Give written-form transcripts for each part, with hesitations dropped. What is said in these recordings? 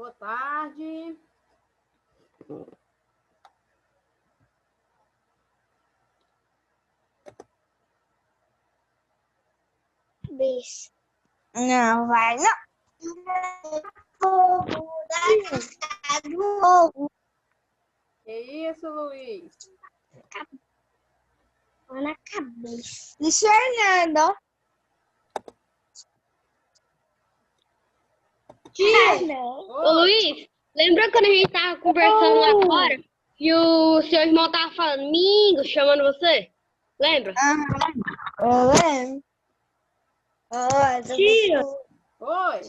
Boa tarde. Bis. Não vai, não. Fogo da casa do ovo. Que isso, Luiz? Na cabeça. Luiz Fernando. Tia, ô Luiz, lembra quando a gente tava conversando lá fora e o seu irmão tava falando, Mingo, chamando você? Lembra? Eu lembro. Tia. Oi.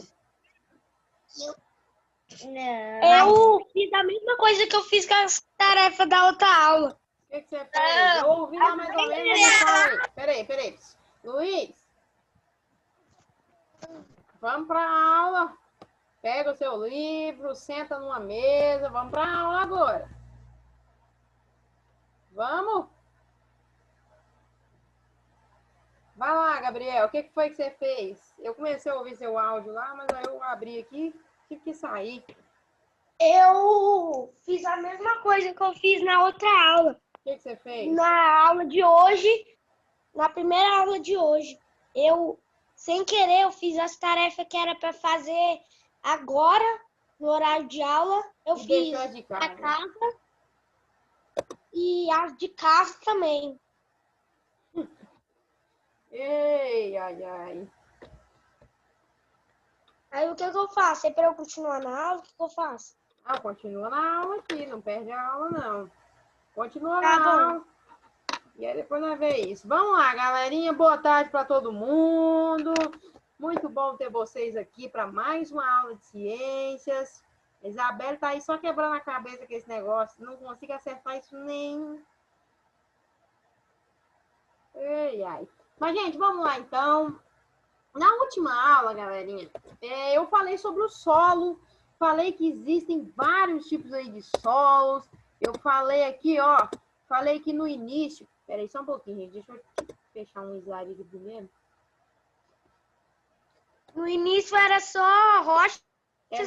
Eu fiz a mesma coisa que eu fiz com as tarefas da outra aula. O que você fez? Eu ouvi lá mais ou menos, mas me fala aí. Peraí. Luiz, vamos para a aula. Pega o seu livro, senta numa mesa. Vamos para a aula agora. Vamos? Vai lá, Gabriel. O que foi que você fez? Eu comecei a ouvir seu áudio lá, mas aí eu abri aqui, tive que sair. Eu fiz a mesma coisa que eu fiz na outra aula. O que você fez? Na aula de hoje, na primeira aula de hoje, eu, sem querer, eu fiz as tarefas que era para fazer agora, no horário de aula. Eu E fiz deixou as de casa. a casa e as de casa também. Ei, ai. Aí o que eu faço? É para eu continuar na aula, o que eu faço? Ah, continua na aula aqui, não perde a aula, não. Continua Tá na bom. aula. E aí depois nós vemos isso. Vamos lá, galerinha. Boa tarde para todo mundo. Muito bom ter vocês aqui para mais uma aula de ciências. A Isabela tá aí só quebrando a cabeça com esse negócio. Não consigo acertar isso nem. Ei, ai. Mas, gente, vamos lá, então. Na última aula, galerinha, eu falei sobre o solo. Falei que existem vários tipos aí de solos. Eu falei aqui, ó. Falei que no início... Peraí, só um pouquinho, gente. Deixa eu fechar um slide aqui primeiro. No início era só rochas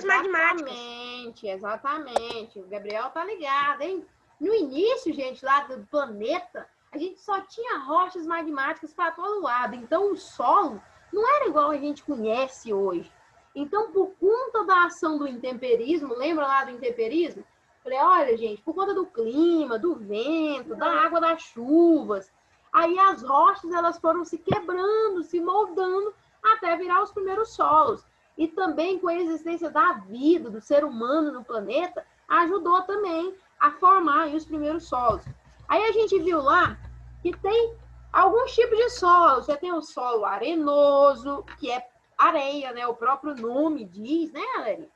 magmáticas. Exatamente. O Gabriel tá ligado, hein? No início, gente, lá do planeta, a gente só tinha rochas magmáticas para todo lado. Então, o solo não era igual a gente conhece hoje. Então, por conta da ação do intemperismo, lembra lá do intemperismo? Falei, olha, gente, por conta do clima, do vento, da água das chuvas, aí as rochas elas foram se quebrando, se moldando até virar os primeiros solos. E também com a existência da vida, do ser humano no planeta, ajudou também a formar os primeiros solos. Aí a gente viu lá que tem alguns tipos de solos. Você tem o solo arenoso, que é areia, né? O próprio nome diz, né, galera?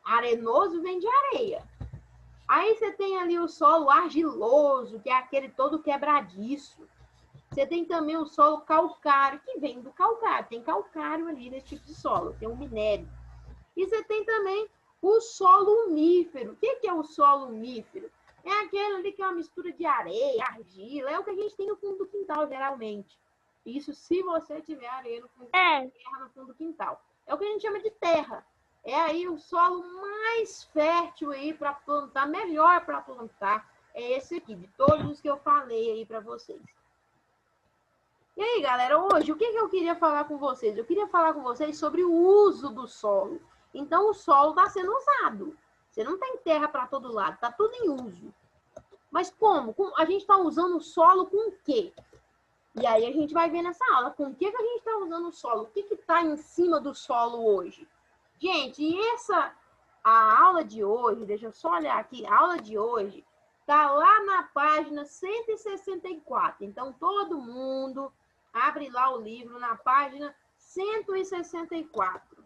Arenoso vem de areia. Aí você tem ali o solo argiloso, que é aquele todo quebradiço. Você tem também o solo calcário, que vem do calcário. Tem calcário ali nesse tipo de solo, tem um minério. E você tem também o solo umífero. O que é o solo umífero? É aquele ali que é uma mistura de areia, argila, é o que a gente tem no fundo do quintal, geralmente. Isso se você tiver areia no fundo, terra no fundo do quintal. É o que a gente chama de terra. É aí o solo mais fértil aí para plantar, melhor para plantar, é esse aqui, de todos os que eu falei aí para vocês. E aí, galera, hoje, o que eu queria falar com vocês? Eu queria falar com vocês sobre o uso do solo. Então, o solo está sendo usado. Você não tem terra para todo lado, está tudo em uso. Mas como? A gente está usando o solo com o quê? E aí a gente vai ver nessa aula com o que a gente está usando o solo. O que está em cima do solo hoje? Gente, e a aula de hoje, deixa eu só olhar aqui, a aula de hoje está lá na página 164. Então, todo mundo abre lá o livro na página 164.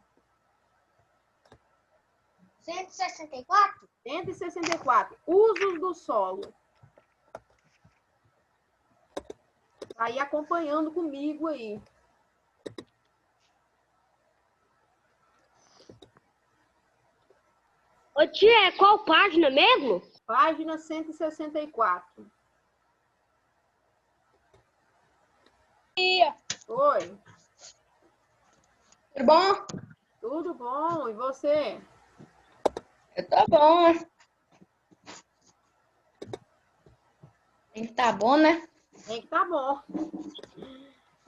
164? 164. Usos do solo. Tá aí acompanhando comigo aí. Ô tia, qual página mesmo? Página 164. Tia. Oi. Tudo bom? Tudo bom? E você? Tá bom, né? Tem que tá bom, né? Tem que tá bom.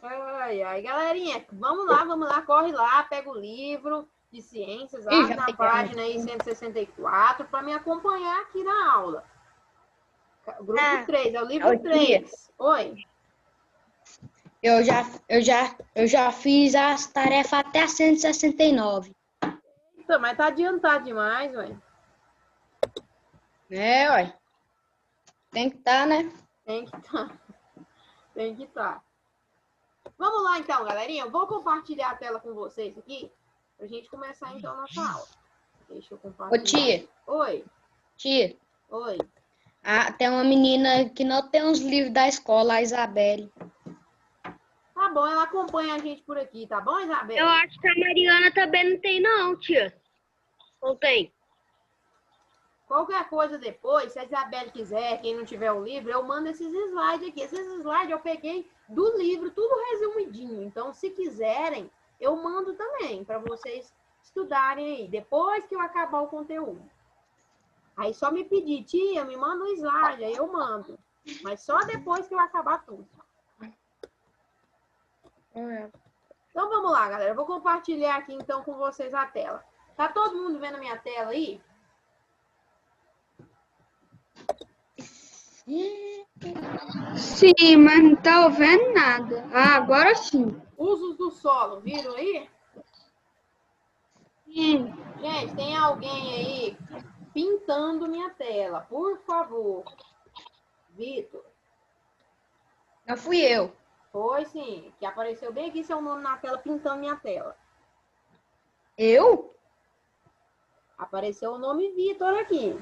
Ai, ai, galerinha, vamos lá, corre lá, pega o livro de ciências, Ih, abre já na peguei. página aí 164 para me acompanhar aqui na aula. Grupo 3, é o livro Oi, tia. 3. Oi. Eu já fiz as tarefas até a 169. Então, mas tá adiantado demais, ué. É, ué. Tem que tá, né? Tem que tá. Tem que tá. Vamos lá, então, galerinha. Eu vou compartilhar a tela com vocês aqui pra gente começar, então, a nossa aula. Deixa eu compartilhar. Ô, tia. Oi. Tia. Oi. Ah, tem uma menina que não tem os livros da escola, a Isabelle. Tá bom, ela acompanha a gente por aqui, tá bom, Isabel? Eu acho que a Mariana também não tem, não, tia. Não tem. Qualquer coisa depois, se a Isabel quiser, quem não tiver o livro, eu mando esses slides aqui. Esses slides eu peguei do livro, tudo resumidinho. Então, se quiserem, eu mando também, para vocês estudarem aí, depois que eu acabar o conteúdo. Aí só me pedir, tia, me manda um slide, aí eu mando. Mas só depois que eu acabar tudo. Então, vamos lá, galera. Eu vou compartilhar aqui, então, com vocês a tela. Tá todo mundo vendo a minha tela aí? Sim, mas não tá ouvindo nada. Ah, agora sim. Usos do solo, viram aí? Sim. Gente, tem alguém aí pintando minha tela, por favor. Vitor. Não fui eu. Foi sim, que apareceu bem aqui seu nome na tela, pintando minha tela. Eu? Apareceu o nome Vitor aqui.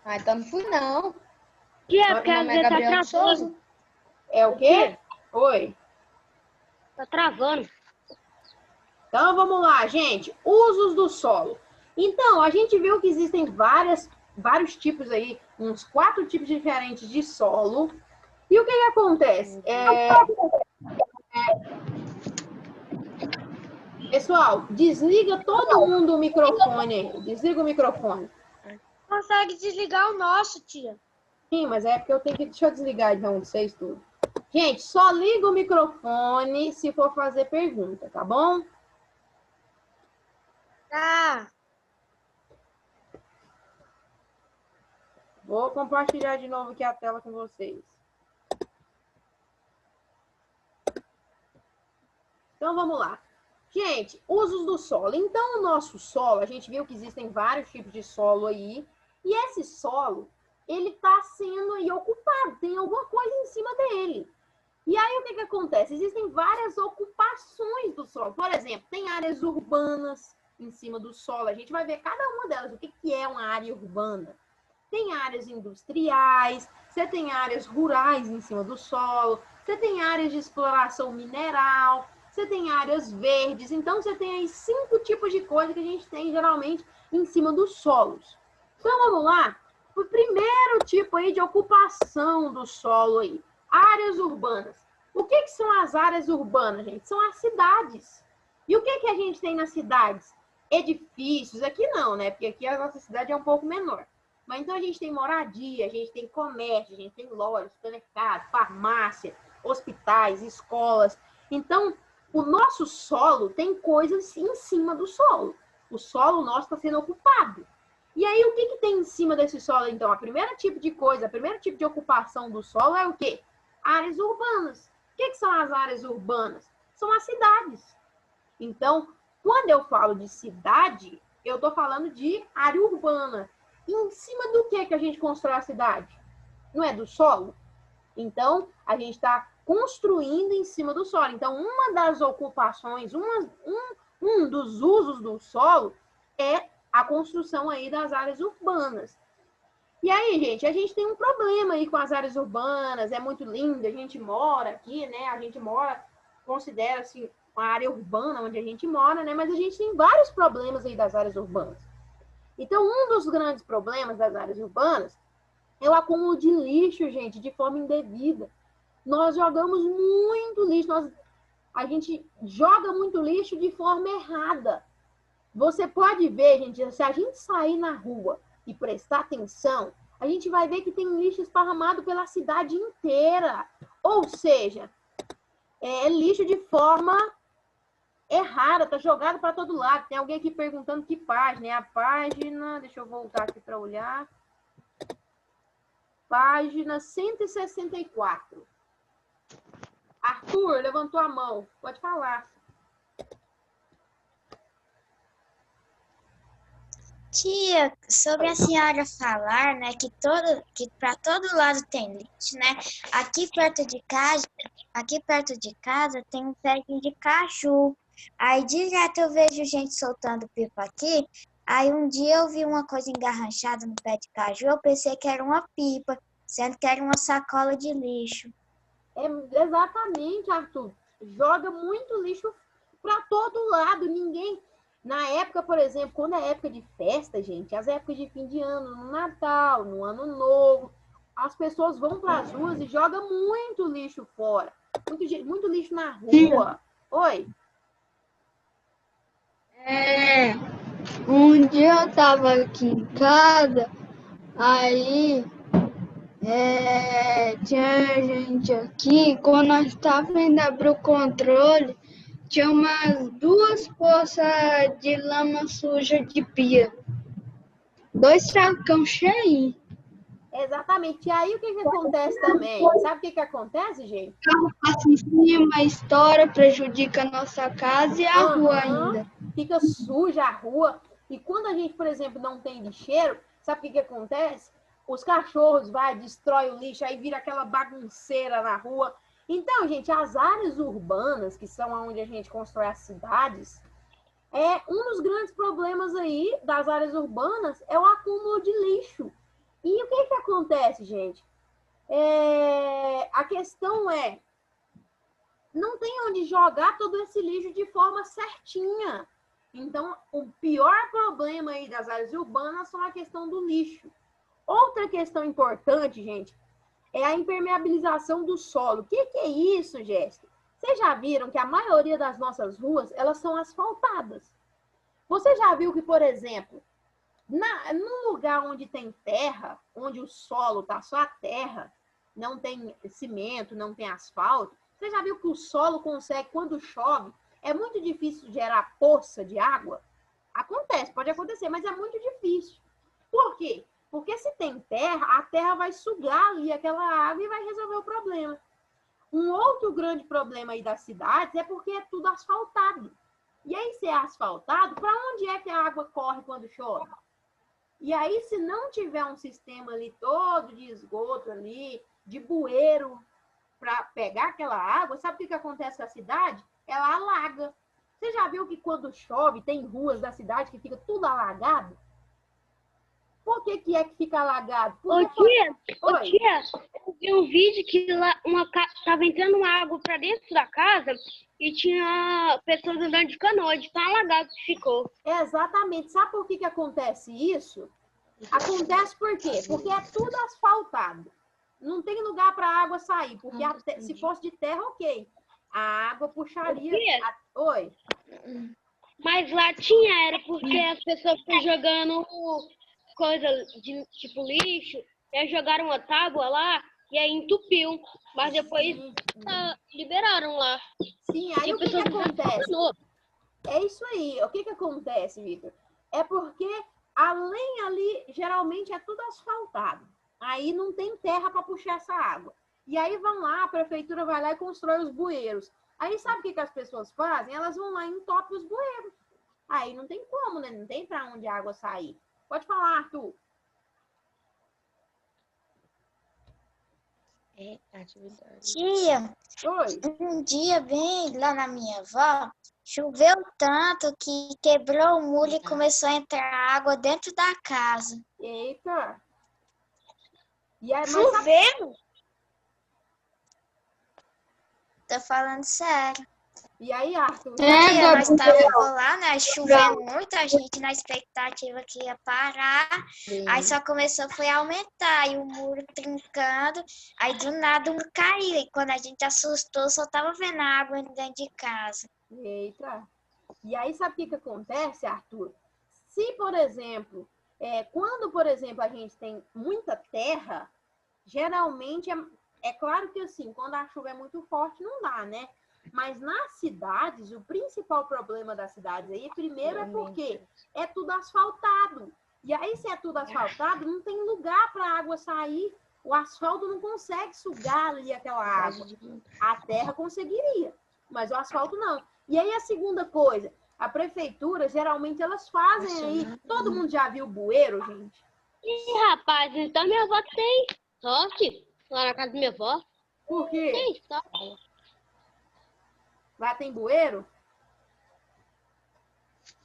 Ah, então não fui, não. Tia, Meu porque às nome é vezes tá Gabriel de travando. Souza. É o quê? Oi. Tá travando. Então, vamos lá, gente. Usos do solo. Então, a gente viu que existem vários tipos aí, uns 4 tipos diferentes de solo. E o que acontece? Pessoal, desliga todo mundo o microfone aí. Desliga o microfone. Consegue desligar o nosso, tia. Sim, mas é porque eu tenho que... Deixa eu desligar então vocês tudo. Gente, só liga o microfone se for fazer pergunta, tá bom? Tá. Vou compartilhar de novo aqui a tela com vocês. Então, vamos lá. Gente, usos do solo. Então, o nosso solo, a gente viu que existem vários tipos de solo aí. E esse solo, ele está sendo aí ocupado. Tem alguma coisa em cima dele. E aí, o que acontece? Existem várias ocupações do solo. Por exemplo, tem áreas urbanas em cima do solo. A gente vai ver cada uma delas. O que é uma área urbana? Tem áreas industriais, você tem áreas rurais em cima do solo, você tem áreas de exploração mineral, você tem áreas verdes. Então, você tem aí 5 tipos de coisa que a gente tem, geralmente, em cima dos solos. Então, vamos lá. O primeiro tipo aí de ocupação do solo aí. Áreas urbanas. O que são as áreas urbanas, gente? São as cidades. E o que a gente tem nas cidades? Edifícios. Aqui não, né? Porque aqui a nossa cidade é um pouco menor. Mas então a gente tem moradia, a gente tem comércio, a gente tem lojas, supermercado, farmácia, hospitais, escolas. Então, o nosso solo tem coisas em cima do solo. O solo nosso está sendo ocupado. E aí, o que tem em cima desse solo, então? A primeira tipo de coisa, a primeira tipo de ocupação do solo é o quê? Áreas urbanas. O que são as áreas urbanas? São as cidades. Então, quando eu falo de cidade, eu estou falando de área urbana. E em cima do que a gente constrói a cidade? Não é do solo? Então, a gente está construindo em cima do solo. Então, uma das ocupações, um dos usos do solo é a construção aí das áreas urbanas. E aí, gente, a gente tem um problema aí com as áreas urbanas, é muito lindo, a gente mora aqui, né? A gente mora, considera-se uma área urbana onde a gente mora, né? Mas a gente tem vários problemas aí das áreas urbanas. Então, um dos grandes problemas das áreas urbanas é o acúmulo de lixo, gente, de forma indevida. Nós jogamos muito lixo, a gente joga muito lixo de forma errada. Você pode ver, gente, se a gente sair na rua e prestar atenção, a gente vai ver que tem lixo esparramado pela cidade inteira. Ou seja, é lixo de forma errada, tá jogado para todo lado. Tem alguém aqui perguntando que página. É a página, deixa eu voltar aqui para olhar. Página 164. Arthur, levantou a mão. Pode falar. Tia, sobre a senhora falar, né, que para todo lado tem lixo, né? Aqui perto de casa tem um pé de caju. Aí direto eu vejo gente soltando pipa aqui. Aí um dia eu vi uma coisa engarranchada no pé de caju, eu pensei que era uma pipa, sendo que era uma sacola de lixo. Exatamente, Arthur. Joga muito lixo para todo lado. Ninguém... Na época, por exemplo, quando é época de festa, gente, as épocas de fim de ano, no Natal, no Ano Novo, as pessoas vão para as ruas e jogam muito lixo fora. Muito lixo na rua. Oi? Um dia eu tava aqui em casa, aí tinha gente aqui, quando nós estávamos indo abrir o controle, tinha umas 2 poças de lama suja de pia. 2 sacão cheios. Exatamente. E aí, o que acontece também? Sabe o que acontece, gente? O carro passa em cima, estoura, prejudica a nossa casa e a rua ainda. Fica suja a rua. E quando a gente, por exemplo, não tem lixeiro, sabe o que acontece? Os cachorros destrói o lixo, aí vira aquela bagunceira na rua. Então, gente, as áreas urbanas, que são onde a gente constrói as cidades, um dos grandes problemas aí das áreas urbanas é o acúmulo de lixo. E o que acontece, gente? A questão não tem onde jogar todo esse lixo de forma certinha. Então, o pior problema aí das áreas urbanas são a questão do lixo. Outra questão importante, gente, é a impermeabilização do solo. O que é isso, Jéssica? Vocês já viram que a maioria das nossas ruas, elas são asfaltadas. Você já viu que, por exemplo, num lugar onde tem terra, onde o solo está só a terra, não tem cimento, não tem asfalto, você já viu que o solo consegue, quando chove, é muito difícil gerar poça de água? Acontece, pode acontecer, mas é muito difícil. Por quê? Porque se tem terra, a terra vai sugar ali aquela água e vai resolver o problema. Um outro grande problema aí das cidades é porque é tudo asfaltado. E aí, se é asfaltado, para onde é que a água corre quando chove? E aí, se não tiver um sistema ali todo de esgoto ali, de bueiro, para pegar aquela água, sabe o que acontece com a cidade? Ela alaga. Você já viu que quando chove, tem ruas da cidade que fica tudo alagado? Por que é que fica alagado? Ô tia, eu vi um vídeo que lá tava entrando uma água para dentro da casa e tinha pessoas andando de canoa, de tão alagado que ficou. Exatamente. Sabe por que acontece isso? Acontece por quê? Porque é tudo asfaltado. Não tem lugar para a água sair, porque se fosse de terra, ok. A água puxaria... Oi? Mas lá era porque as pessoas estão jogando coisa de tipo lixo, e aí jogaram uma tábua lá e aí entupiu, mas depois liberaram lá. Sim, aí o que acontece? É isso aí. O que acontece, Vitor? É porque além ali, geralmente é tudo asfaltado. Aí não tem terra para puxar essa água. E aí vão lá, a prefeitura vai lá e constrói os bueiros. Aí sabe o que as pessoas fazem? Elas vão lá e entopem os bueiros. Aí não tem como, né? Não tem para onde a água sair. Pode falar, Arthur. Tia, Oi. Um dia bem lá na minha avó, choveu tanto que quebrou o muro e começou a entrar água dentro da casa. Eita. E aí, Chovendo? Tô falando sério. E aí, Arthur? Nós estávamos lá, né? Chovendo muito, a gente na expectativa que ia parar. Sim. Aí só começou foi a aumentar, e o muro trincando. Aí do nada um caiu. E quando a gente assustou, só tava vendo a água dentro de casa. Eita. E aí, sabe o que acontece, Arthur? Se, por exemplo, quando, por exemplo, a gente tem muita terra, geralmente, é claro que assim, quando a chuva é muito forte, não dá, né? Mas nas cidades, o principal problema das cidades aí, primeiro é porque é tudo asfaltado. E aí, se é tudo asfaltado, não tem lugar para a água sair. O asfalto não consegue sugar ali aquela água. A terra conseguiria, mas o asfalto não. E aí, a segunda coisa, a prefeitura, geralmente, elas fazem aí... Todo mundo já viu bueiro, gente? Ih, rapaz, então minha avó tem sorte lá na casa da minha avó. Por quê? Tem sorte. Lá tem bueiro?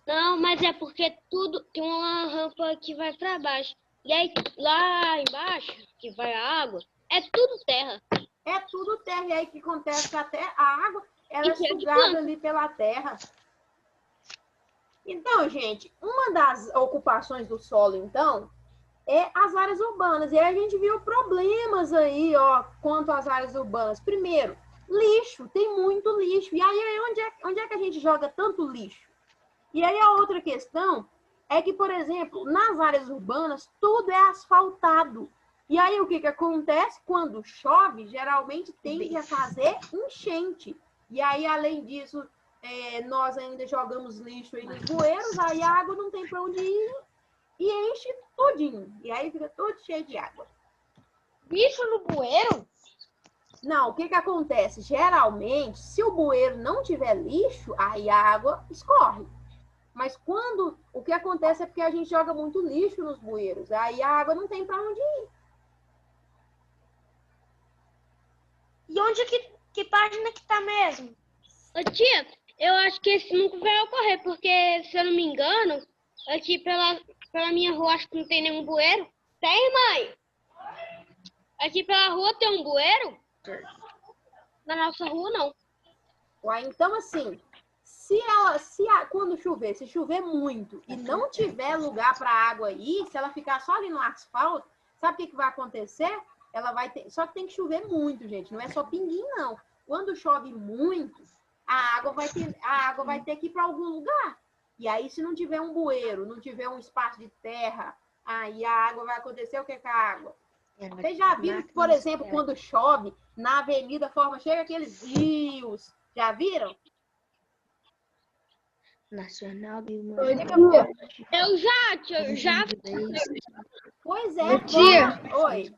Não, mas é porque tudo tem uma rampa que vai pra baixo. E aí, lá embaixo, que vai a água, é tudo terra. É tudo terra. E aí, o que acontece? Até a água, ela é Isso é de sugada planta. ali pela terra. Então, gente, uma das ocupações do solo, então, é as áreas urbanas. E aí a gente viu problemas aí, ó, quanto às áreas urbanas. Primeiro, lixo. Tem muito lixo. E aí, onde é que a gente joga tanto lixo? E aí, a outra questão é que, por exemplo, nas áreas urbanas, tudo é asfaltado. E aí, o que acontece? Quando chove, geralmente tende a fazer enchente. E aí, além disso, nós ainda jogamos lixo aí nos bueiros, aí a água não tem para onde ir e enche tudinho. E aí fica todo cheio de água. Lixo no bueiro? Não, o que acontece? Geralmente, se o bueiro não tiver lixo, aí a água escorre. Mas o que acontece é porque a gente joga muito lixo nos bueiros, aí a água não tem para onde ir. E onde que página que tá mesmo? Ô, tia, eu acho que esse nunca vai ocorrer, porque, se eu não me engano, aqui pela minha rua acho que não tem nenhum bueiro. Tem, mãe? Aqui pela rua tem um bueiro? Na nossa rua, não. Uai, então, assim, quando chover, se chover muito e não tiver lugar para a água ir, se ela ficar só ali no asfalto, sabe o que vai acontecer? Ela vai ter, só que tem que chover muito, gente, não é só pinguim, não. Quando chove muito, a água vai ter que ir para algum lugar. E aí, se não tiver um bueiro, não tiver um espaço de terra, aí a água vai acontecer o que com a água? Vocês já viram que, por exemplo, quando chove, na avenida chega aqueles rios. Já viram? Nacional de Oi, Camila. Eu já. Pois é. Tia. Oi.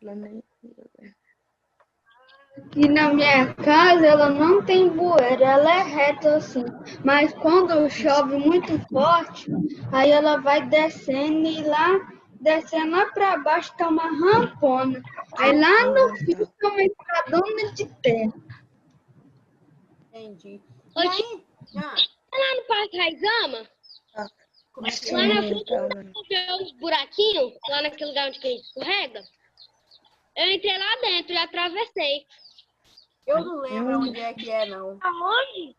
E na minha casa ela não tem bueiro, ela é reta assim. Mas quando chove muito forte, aí ela vai descendo e descendo lá para baixo tá uma rampona. Aí lá no fim tá uma estradona de terra. Entendi. Ô, E aí? Lá no Parque Raizama, Como é que lá é? na frente tem os buraquinhos, lá naquele lugar onde a gente escorrega, eu entrei lá dentro e atravessei. Eu não lembro onde é que é, não. Aonde?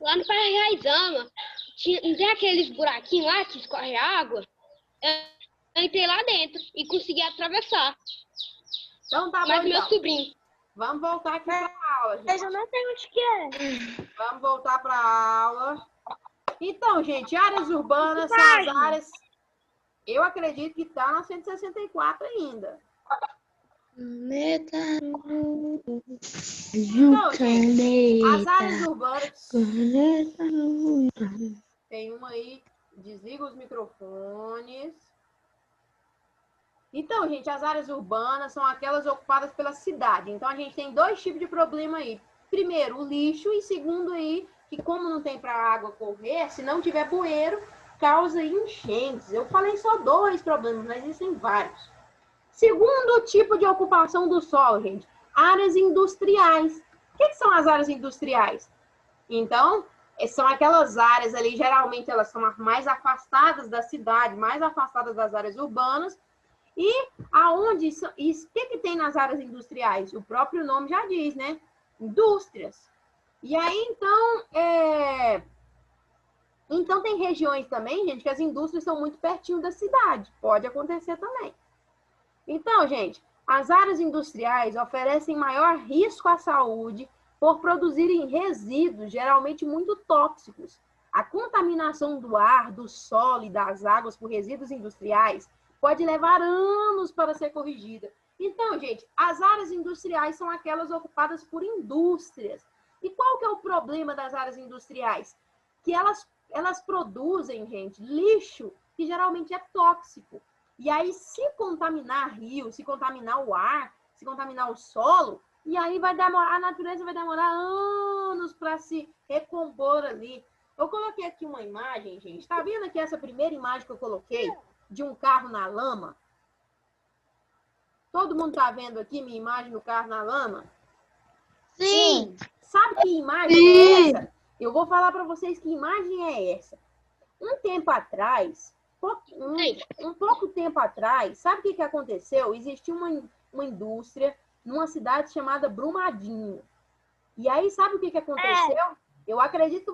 Lá no Parque Raizama. Não tem aqueles buraquinhos lá que escorre água? Eu entrei lá dentro e consegui atravessar. Então tá bom, Mas meu então. sobrinho. Vamos voltar aqui para a aula, gente. Mas eu não sei onde que é. Vamos voltar para a aula. Então, gente, áreas urbanas são as áreas... Eu acredito que está na 164 ainda. Então, gente, as áreas urbanas... Tem uma aí, desliga os microfones. Então, gente, as áreas urbanas são aquelas ocupadas pela cidade. Então, a gente tem dois tipos de problema aí. Primeiro, o lixo, e segundo aí, que como não tem para a água correr, se não tiver bueiro, causa enchentes. Eu falei só dois problemas, mas existem vários. Segundo tipo de ocupação do solo, gente, áreas industriais. O que são as áreas industriais? Então, são aquelas áreas ali, geralmente elas são mais afastadas da cidade, mais afastadas das áreas urbanas. E aonde o que tem nas áreas industriais? O próprio nome já diz, né? Indústrias. E aí, então tem regiões também, gente, que as indústrias são muito pertinho da cidade. Pode acontecer também. Então, gente, as áreas industriais oferecem maior risco à saúde por produzirem resíduos, geralmente muito tóxicos. A contaminação do ar, do solo e das águas por resíduos industriais pode levar anos para ser corrigida. Então, gente, as áreas industriais são aquelas ocupadas por indústrias. E qual que é o problema das áreas industriais? Que elas produzem, gente, lixo que geralmente é tóxico. E aí, se contaminar rio, se contaminar o ar, se contaminar o solo, e aí a natureza vai demorar anos para se recompor ali. Eu coloquei aqui uma imagem, gente. Tá vendo aqui essa primeira imagem que eu coloquei de um carro na lama? Todo mundo tá vendo aqui minha imagem do carro na lama? Sim. Sabe que imagem é essa? Eu vou falar para vocês que imagem é essa. Um tempo atrás, um pouco tempo atrás, sabe o que aconteceu? Existia uma indústria numa cidade chamada Brumadinho. E aí, sabe o que aconteceu? Eu acredito que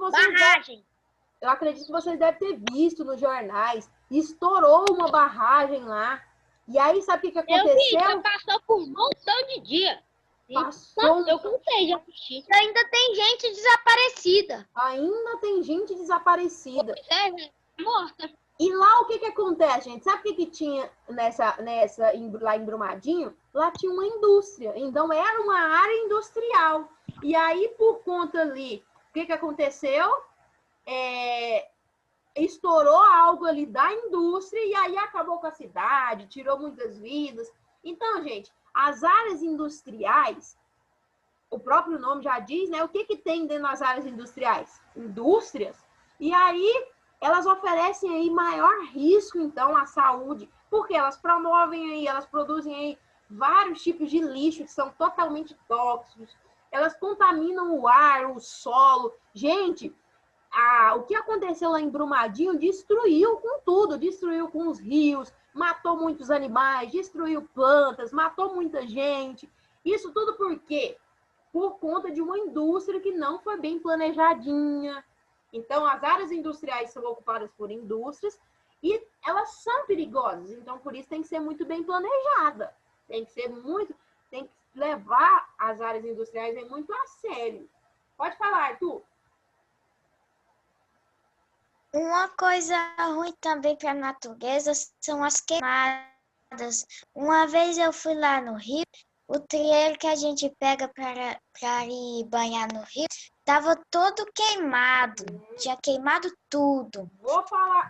vocês devem ter visto nos jornais. Estourou uma barragem lá. E aí, sabe o que aconteceu? Eu vi, já passou por um montão de dia. Passou. Eu cansei de assistir. Ainda tem gente desaparecida. Ainda tem gente desaparecida. Morta. E lá o que acontece, gente? Sabe o que tinha lá em Brumadinho? Lá tinha uma indústria. Então, era uma área industrial. E aí, por conta ali, o que aconteceu? Estourou algo ali da indústria e aí acabou com a cidade, tirou muitas vidas. Então, gente, as áreas industriais, o próprio nome já diz, né? O que tem dentro das áreas industriais? Indústrias. E aí, elas oferecem aí maior risco, então, à saúde, porque elas promovem aí, elas produzem aí vários tipos de lixo que são totalmente tóxicos. Elas contaminam o ar, o solo. Gente, o que aconteceu lá em Brumadinho destruiu com tudo, destruiu com os rios, matou muitos animais, destruiu plantas, matou muita gente. Isso tudo por quê? Por conta de uma indústria que não foi bem planejadinha. Então, as áreas industriais são ocupadas por indústrias e elas são perigosas. Então, por isso tem que ser muito bem planejada. Tem que levar as áreas industriais muito a sério. Pode falar, Arthur. Uma coisa ruim também para a natureza são as queimadas. Uma vez eu fui lá no rio, o trieiro que a gente pega para ir banhar no rio estava todo queimado, tinha queimado tudo.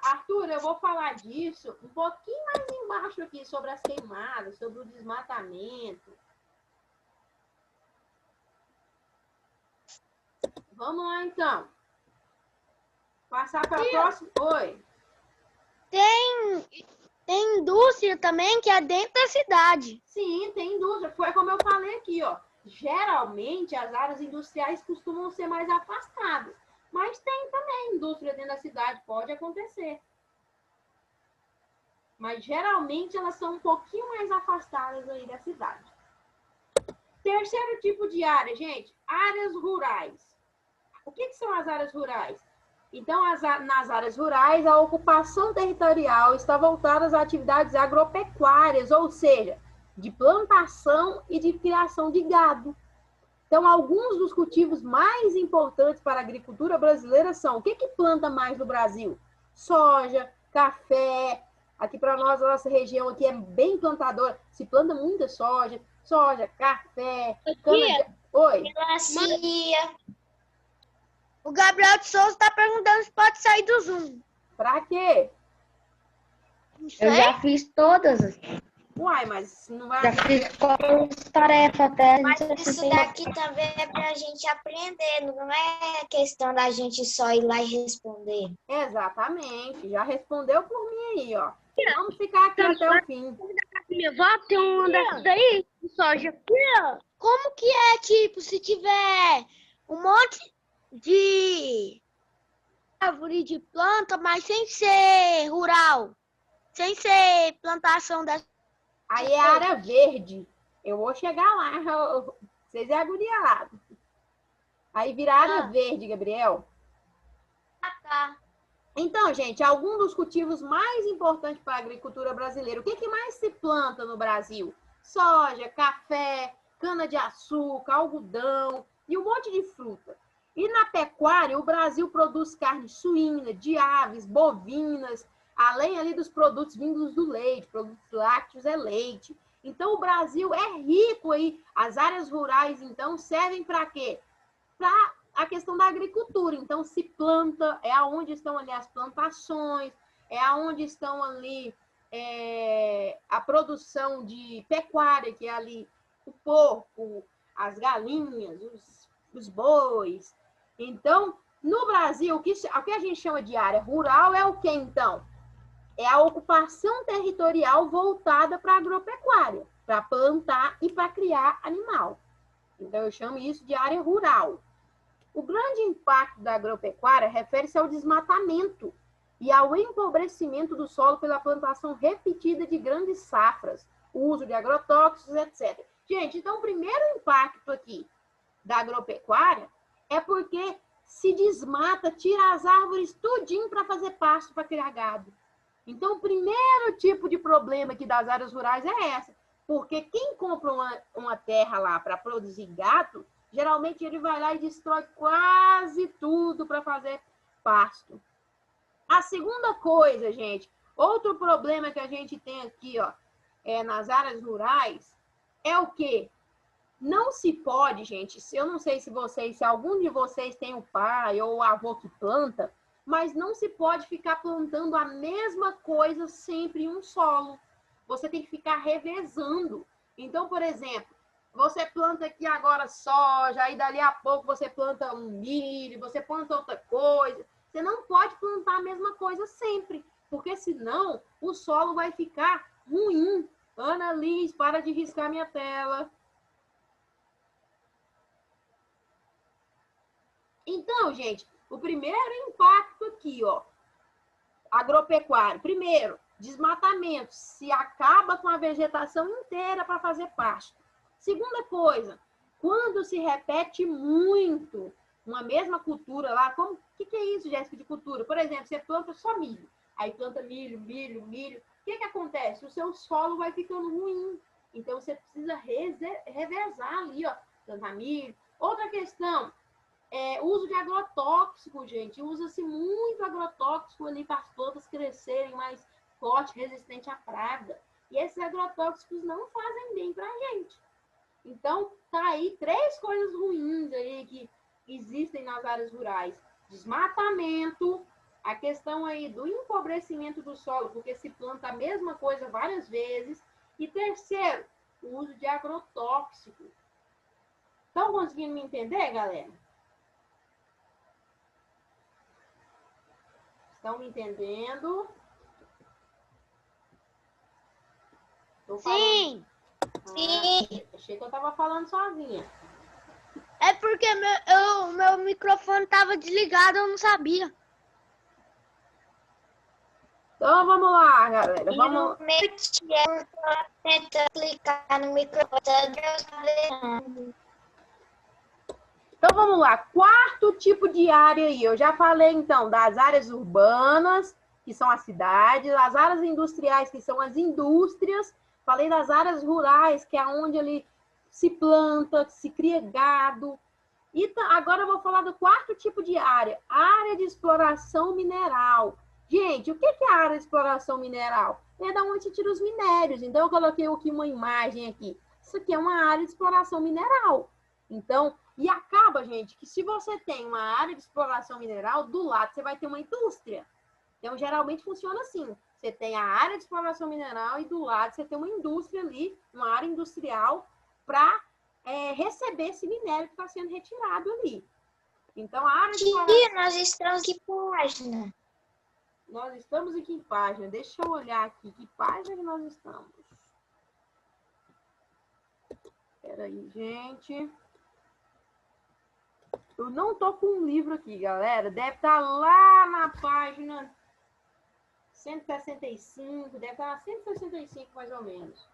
Arthur, eu vou falar disso um pouquinho mais embaixo aqui, sobre as queimadas, sobre o desmatamento. Vamos lá, então. Passar para a próxima. Oi. Tem indústria também que é dentro da cidade. Sim, tem indústria. Foi como eu falei aqui, ó. Geralmente, as áreas industriais costumam ser mais afastadas. Mas tem também indústria dentro da cidade. Pode acontecer. Mas, geralmente, elas são um pouquinho mais afastadas aí da cidade. Terceiro tipo de área, gente. Áreas rurais. O que são as áreas rurais? Então, nas áreas rurais, a ocupação territorial está voltada às atividades agropecuárias, ou seja, de plantação e de criação de gado. Então, alguns dos cultivos mais importantes para a agricultura brasileira são: o que planta mais no Brasil? Soja, café. Aqui para nós, a nossa região aqui é bem plantadora. Se planta muita soja, café, cana de... Oi. Melancia. O Gabriel de Souza está perguntando se pode sair do Zoom. Pra quê? Eu já fiz todas. Uai, mas não vai... Já fiz qualquer tarefa até. Mas isso daqui também é para a gente aprender, não é questão da gente só ir lá e responder. Exatamente. Já respondeu por mim aí, ó. Vamos ficar aqui até o fim. Minha avó tem uma dessas daí de soja. Como que é, tipo, se tiver um monte de árvore de planta, mas sem ser rural, sem ser plantação dessa. Aí é área verde. Eu vou chegar lá. Vocês é agoniados. Aí vira área verde, Gabriel. Ah, tá. Então, gente, alguns dos cultivos mais importantes para a agricultura brasileira. O que mais se planta no Brasil? Soja, café, cana-de-açúcar, algodão e um monte de fruta. E na pecuária, o Brasil produz carne suína, de aves, bovinas, além ali dos produtos vindos do leite, produtos lácteos é leite. Então, o Brasil é rico aí. As áreas rurais, então, servem para quê? Para a questão da agricultura. Então, se planta, é aonde estão ali as plantações, é aonde estão ali a produção de pecuária, que é ali o porco, as galinhas, os bois. Então, no Brasil, o que a gente chama de área rural é o que, então? É a ocupação territorial voltada para a agropecuária, para plantar e para criar animal. Então, eu chamo isso de área rural. O grande impacto da agropecuária refere-se ao desmatamento e ao empobrecimento do solo pela plantação repetida de grandes safras, o uso de agrotóxicos, etc. Gente, então, o primeiro impacto aqui da agropecuária é porque se desmata, tira as árvores tudinho para fazer pasto, para criar gado. Então, o primeiro tipo de problema aqui das áreas rurais é essa. Porque quem compra uma terra lá para produzir gado, geralmente ele vai lá e destrói quase tudo para fazer pasto. A segunda coisa, gente, outro problema que a gente tem aqui, ó, nas áreas rurais, é o quê? Não se pode, gente, eu não sei se algum de vocês tem o pai ou o avô que planta, mas não se pode ficar plantando a mesma coisa sempre em um solo. Você tem que ficar revezando. Então, por exemplo, você planta aqui agora soja, aí dali a pouco você planta um milho, você planta outra coisa. Você não pode plantar a mesma coisa sempre, porque senão o solo vai ficar ruim. Ana Liz, para de riscar minha tela. Então, gente, o primeiro impacto aqui, ó, agropecuário. Primeiro, desmatamento. Se acaba com a vegetação inteira para fazer pasto. Segunda coisa, quando se repete muito uma mesma cultura lá, o que é isso, Jéssica, de cultura? Por exemplo, você planta só milho. Aí planta milho. O que acontece? O seu solo vai ficando ruim. Então, você precisa revezar ali, ó, plantar milho. Outra questão, uso de agrotóxico, gente. Usa-se muito agrotóxico ali para as plantas crescerem mais forte, resistente à praga. E esses agrotóxicos não fazem bem para a gente. Então, tá aí 3 coisas ruins aí que existem nas áreas rurais. Desmatamento, a questão aí do empobrecimento do solo, porque se planta a mesma coisa várias vezes. E terceiro, o uso de agrotóxico. Estão conseguindo me entender, galera? Estão me entendendo? Sim. Sim. Achei que eu estava falando sozinha. É porque meu microfone estava desligado, eu não sabia. Então, vamos lá, galera. E Vamos... no meio eu tenta clicar no microfone. Então, vamos lá. 4º tipo de área aí. Eu já falei, então, das áreas urbanas, que são as cidades, as áreas industriais, que são as indústrias. Falei das áreas rurais, que é onde ali se planta, se cria gado. E agora eu vou falar do 4º tipo de área, área de exploração mineral. Gente, o que é a área de exploração mineral? É da onde se tira os minérios. Então, eu coloquei aqui uma imagem aqui. Isso aqui é uma área de exploração mineral. Então, e acaba, gente, que se você tem uma área de exploração mineral, do lado você vai ter uma indústria. Então, geralmente funciona assim. Você tem a área de exploração mineral e do lado você tem uma indústria ali, uma área industrial para receber esse minério que está sendo retirado ali. Então, a área de exploração... Nós estamos em que página? Nós estamos em que página? Deixa eu olhar aqui. Que página que nós estamos? Espera aí, gente. Eu não tô com um livro aqui, galera. Deve estar lá na página 165. Deve estar na 165, mais ou menos.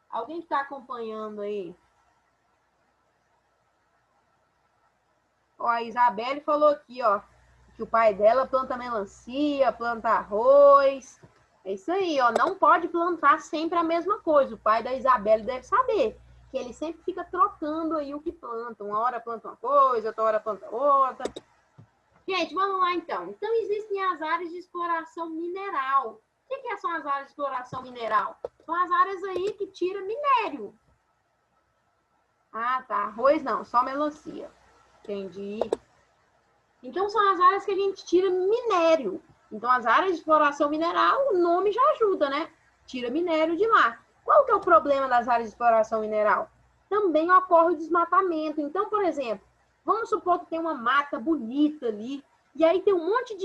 Alguém está acompanhando aí? Ó, a Isabelle falou aqui, ó, que o pai dela planta melancia, planta arroz. É isso aí, ó. Não pode plantar sempre a mesma coisa. O pai da Isabelle deve saber que ele sempre fica trocando aí o que planta. Uma hora planta uma coisa, outra hora planta outra. Gente, vamos lá então. Então, existem as áreas de exploração mineral. O que são as áreas de exploração mineral? São as áreas aí que tiram minério. Ah, tá. Arroz não, só melancia. Entendi. Então, são as áreas que a gente tira minério. Então, as áreas de exploração mineral, o nome já ajuda, né? Tira minério de lá. Qual que é o problema das áreas de exploração mineral? Também ocorre o desmatamento. Então, por exemplo, vamos supor que tem uma mata bonita ali, e aí tem um monte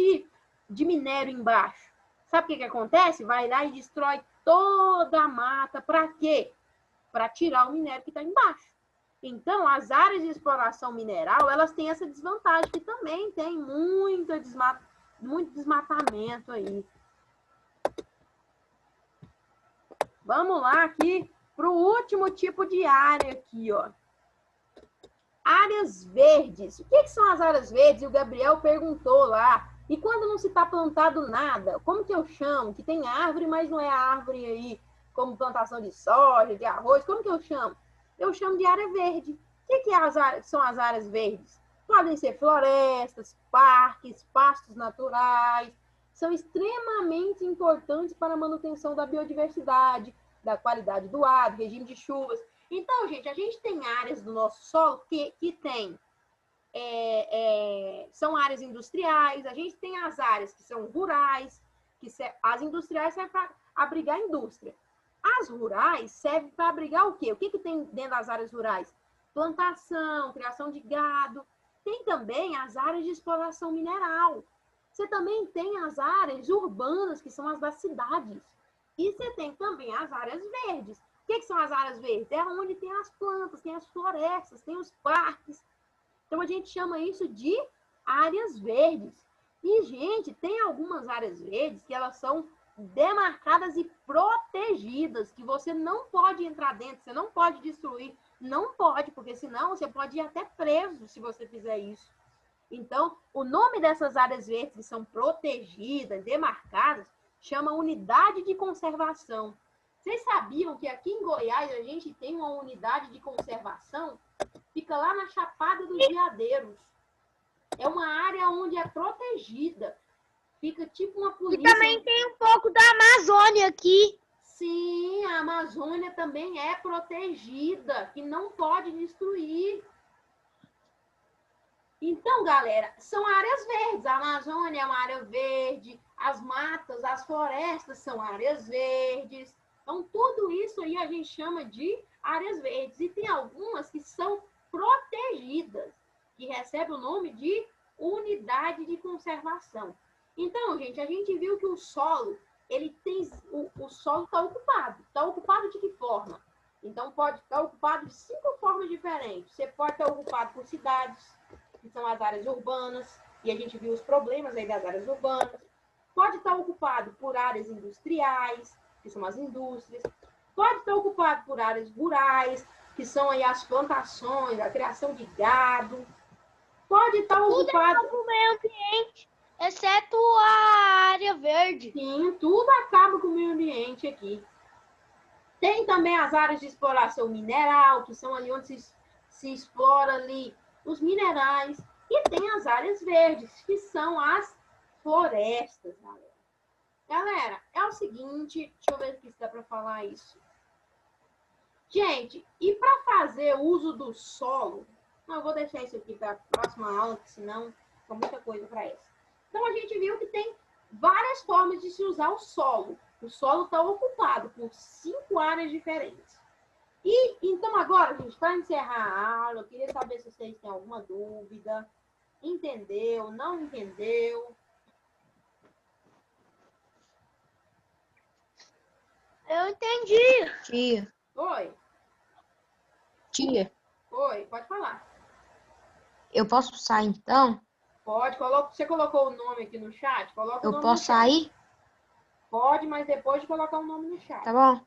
de minério embaixo. Sabe o que acontece? Vai lá e destrói toda a mata. Para quê? Para tirar o minério que está embaixo. Então, as áreas de exploração mineral, elas têm essa desvantagem, que também tem muito desmatamento aí. Vamos lá aqui para o último tipo de área aqui, ó. Áreas verdes. O que são as áreas verdes? O Gabriel perguntou lá. E quando não se está plantado nada, como que eu chamo? Que tem árvore, mas não é árvore aí, como plantação de soja, de arroz, como que eu chamo? Eu chamo de área verde. O que são as áreas verdes? Podem ser florestas, parques, pastos naturais. São extremamente importantes para a manutenção da biodiversidade, da qualidade do ar, do regime de chuvas. Então, gente, a gente tem áreas do nosso solo que tem, são áreas industriais, a gente tem as áreas que são rurais, as industriais servem para abrigar a indústria. As rurais servem para abrigar o quê? O que tem dentro das áreas rurais? Plantação, criação de gado. Tem também as áreas de exploração mineral. Você também tem as áreas urbanas, que são as das cidades. E você tem também as áreas verdes. O que são as áreas verdes? É onde tem as plantas, tem as florestas, tem os parques. Então, a gente chama isso de áreas verdes. E, gente, tem algumas áreas verdes que elas são demarcadas e protegidas, que você não pode entrar dentro, você não pode destruir. Não pode, porque senão você pode ir até preso se você fizer isso. Então, o nome dessas áreas verdes que são protegidas, demarcadas, chama unidade de conservação. Vocês sabiam que aqui em Goiás a gente tem uma unidade de conservação? Fica lá na Chapada dos Veadeiros. É uma área onde é protegida. Fica tipo uma polícia. E também tem um pouco da Amazônia aqui. Sim, a Amazônia também é protegida, que não pode destruir. Então, galera, são áreas verdes. A Amazônia é uma área verde, as matas, as florestas são áreas verdes. Então, tudo isso aí a gente chama de áreas verdes. E tem algumas que são protegidas, que recebem o nome de unidade de conservação. Então, gente, a gente viu que o solo, o solo está ocupado. Está ocupado de que forma? Então, pode estar ocupado de 5 formas diferentes. Você pode estar ocupado por cidades, que são as áreas urbanas, e a gente viu os problemas aí das áreas urbanas. Pode estar ocupado por áreas industriais, que são as indústrias. Pode estar ocupado por áreas rurais, que são aí as plantações, a criação de gado. Pode estar ocupado... Tudo é o meio ambiente, exceto a área verde. Sim, tudo acaba com o meio ambiente aqui. Tem também as áreas de exploração mineral, que são ali onde se explora ali os minerais. E tem as áreas verdes, que são as florestas, galera. Galera, é o seguinte, deixa eu ver aqui se dá para falar isso. Gente, e para fazer uso do solo, eu vou deixar isso aqui para a próxima aula, porque senão fica muita coisa para essa. Então, a gente viu que tem várias formas de se usar o solo. O solo está ocupado por 5 áreas diferentes. E, então, agora, gente, para encerrar a aula, eu queria saber se vocês têm alguma dúvida. Entendeu? Não entendeu? Eu entendi. Tia, Oi? tia, Oi, pode falar. eu posso sair então? Pode, você colocou o nome aqui no chat? Coloca o Eu nome posso no chat. sair? Pode, mas depois de colocar o nome no chat. Tá bom?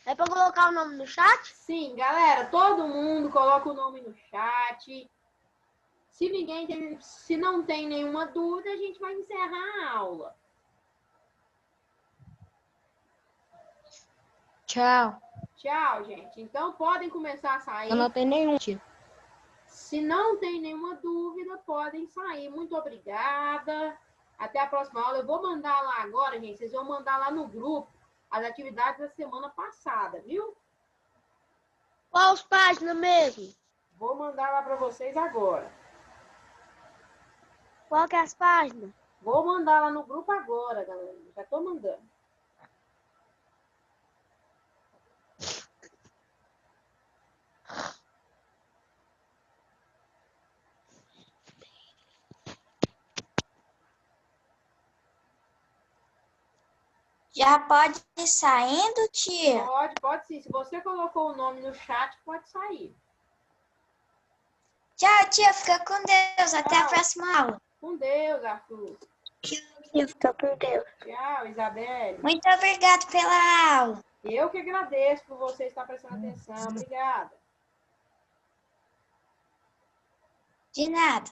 É para colocar o nome no chat? Sim, galera, todo mundo coloca o nome no chat. Se não tem nenhuma dúvida, a gente vai encerrar a aula. Tchau. Tchau, gente. Então, podem começar a sair. Eu não tenho nenhum, tia. Se não tem nenhuma dúvida, podem sair. Muito obrigada. Até a próxima aula. Eu vou mandar lá agora, gente. Vocês vão mandar lá no grupo as atividades da semana passada, viu? Qual as páginas mesmo? Vou mandar lá para vocês agora. Qual que é as páginas? Vou mandar lá no grupo agora, galera. Já estou mandando. Já pode ir saindo, tia? Pode sim. Se você colocou o nome no chat, pode sair. Tchau, tia. Fica com Deus. Até a Tchau. próxima aula. Com Deus, Arthur. Tia, fica com Deus. Tchau, Isabelle. Muito obrigada pela aula. Eu que agradeço por você estar prestando atenção. Obrigada. De nada.